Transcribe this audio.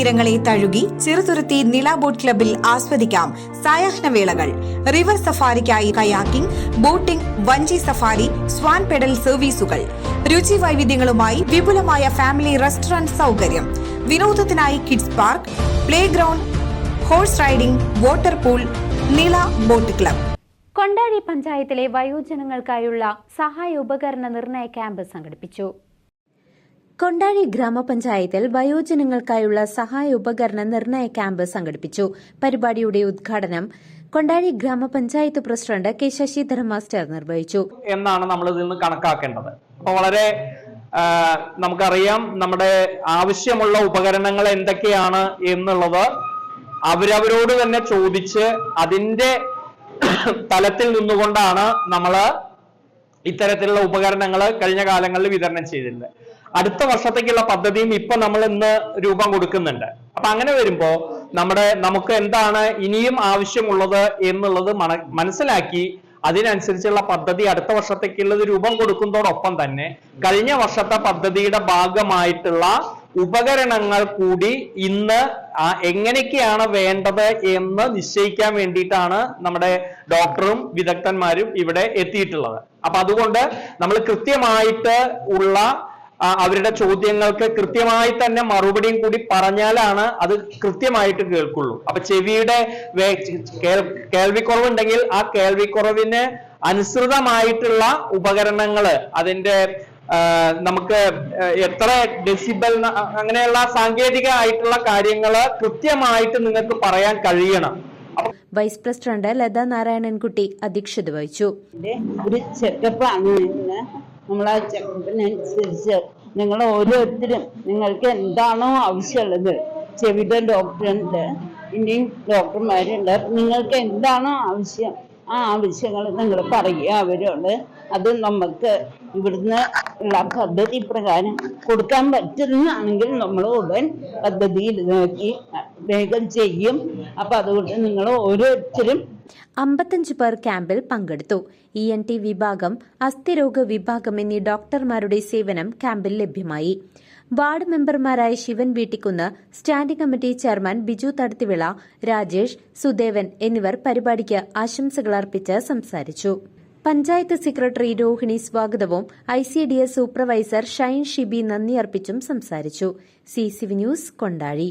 തീരങ്ങളെ തഴുകി ചെറുതുരുത്തി നില ബോട്ട് ക്ലബിൽ ആസ്വദിക്കാം സായാഹ്നവേളകൾ. റിവർ സഫാരിക്കായി കയാക്കിംഗ്, ബോട്ടിംഗ്, വഞ്ചി സഫാരി, സ്വാൻ പെഡൽ സർവീസുകൾ. രുചി വൈവിധ്യങ്ങളുമായി വിപുലമായ ഫാമിലി റെസ്റ്റോറന്റ് സൗകര്യം. വിനോദത്തിനായി kids park, play ground, horse riding, water pool. നില ബോട്ട് ക്ലബ്. കൊണ്ടാഴി പഞ്ചായത്തിലെ വയോജനങ്ങൾക്കായുള്ള സഹായ ഉപകരണ നിർണയ ക്യാമ്പ് സംഘടിപ്പിച്ചു. കൊണ്ടാഴി ഗ്രാമപഞ്ചായത്തിൽ വയോജനങ്ങൾക്കായുള്ള സഹായ ഉപകരണ നിർണയ ക്യാമ്പ് സംഘടിപ്പിച്ചു. പരിപാടിയുടെ ഉദ്ഘാടനം കൊണ്ടാഴി ഗ്രാമപഞ്ചായത്ത് പ്രസിഡന്റ് കെ ശശിധരൻ മാസ്റ്റർ നിർവഹിച്ചു. എന്നാണ് നമ്മൾ ഇതിൽ നിന്ന് കണക്കാക്കേണ്ടത്. അപ്പോൾ വളരെ നമുക്കറിയാം, നമ്മുടെ ആവശ്യമുള്ള ഉപകരണങ്ങൾ എന്തൊക്കെയാണ് എന്നുള്ളത് അവരവരോട് തന്നെ ചോദിച്ച് അതിന്റെ തലത്തിൽ നിന്നുകൊണ്ടാണ് നമ്മൾ ഇത്തരത്തിലുള്ള ഉപകരണങ്ങൾ കഴിഞ്ഞ കാലങ്ങളിൽ വിതരണം ചെയ്തിരുന്നത്. അടുത്ത വർഷത്തേക്കുള്ള പദ്ധതിയും ഇപ്പൊ നമ്മൾ ഇന്ന് രൂപം കൊടുക്കുന്നുണ്ട്. അപ്പൊ അങ്ങനെ വരുമ്പോ നമുക്ക് എന്താണ് ഇനിയും ആവശ്യമുള്ളത് എന്നുള്ളത് മനസ്സിലാക്കി അതിനനുസരിച്ചുള്ള പദ്ധതി അടുത്ത വർഷത്തേക്കുള്ളത് രൂപം കൊടുക്കുന്നതോടൊപ്പം തന്നെ കഴിഞ്ഞ വർഷത്തെ പദ്ധതിയുടെ ഭാഗമായിട്ടുള്ള ഉപകരണങ്ങൾ കൂടി ഇന്ന് എങ്ങനെയൊക്കെയാണ് വേണ്ടത് എന്ന് നിശ്ചയിക്കാൻ വേണ്ടിയിട്ടാണ് നമ്മുടെ ഡോക്ടറും വിദഗ്ധന്മാരും ഇവിടെ എത്തിയിട്ടുള്ളത്. അപ്പൊ അതുകൊണ്ട് നമ്മൾ കൃത്യമായിട്ട് ഉള്ള അവരുടെ ചോദ്യങ്ങൾക്ക് കൃത്യമായി തന്നെ മറുപടിയും കൂടി പറഞ്ഞാലാണ് അത് കൃത്യമായിട്ട് കേൾക്കുള്ളൂ. അപ്പൊ ചെവിയുടെ കേൾവിക്കുറവുണ്ടെങ്കിൽ ആ കേൾവിക്കുറവിന് അനുസൃതമായിട്ടുള്ള ഉപകരണങ്ങള്, അതിന്റെ നമുക്ക് എത്ര ഡെസിബൽ അങ്ങനെയുള്ള സാങ്കേതിക ആയിട്ടുള്ള കാര്യങ്ങള് കൃത്യമായിട്ട് നിങ്ങൾക്ക് പറയാൻ കഴിയണം. വൈസ് പ്രസിഡന്റ് ലത നാരായണൻകുട്ടി അധ്യക്ഷത വഹിച്ചു. ഒരു ചെക്കപ്പാണ് നമ്മൾ ആ ചെക്കപ്പിനനുസരിച്ച് നിങ്ങൾ ഓരോരുത്തരും നിങ്ങൾക്ക് എന്താണോ ആവശ്യമുള്ളത്, ചെവിയുടെ ഡോക്ടറുണ്ട്, ഇനിയും ഡോക്ടർമാരുണ്ട്, നിങ്ങൾക്ക് എന്താണോ ആവശ്യം ആ ആവശ്യങ്ങൾ നിങ്ങൾ പറയുക അവരോട്. അത് നമുക്ക് ഇവിടുന്ന് ഉള്ള പദ്ധതി പ്രകാരം കൊടുക്കാൻ പറ്റുന്നതാണെങ്കിൽ നമ്മൾ ഉടൻ പദ്ധതിയിൽ നോക്കി വേഗം ചെയ്യും. അപ്പൊ അതുകൊണ്ട് നിങ്ങൾ ഓരോരുത്തരും 55 പേർ ക്യാമ്പിൽ പങ്കെടുത്തു. ENT വിഭാഗം, അസ്ഥിരോഗ വിഭാഗം എന്നീ ഡോക്ടർമാരുടെ സേവനം ക്യാമ്പിൽ ലഭ്യമായി. വാർഡ് മെമ്പർമാരായ Sivan Veettikkunnu, standing committee chairman Biju Thadathivila, Rajesh, Sudevan എന്നിവർ പരിപാടിക്ക് ആശംസകൾ അർപ്പിച്ച് സംസാരിച്ചു. പഞ്ചായത്ത് സെക്രട്ടറി രോഹിണി സ്വാഗതവും ICDS സൂപ്പർവൈസർ ഷൈൻ ഷിബി നന്ദി അർപ്പിച്ചും സംസാരിച്ചു. CCV news Kondazhy.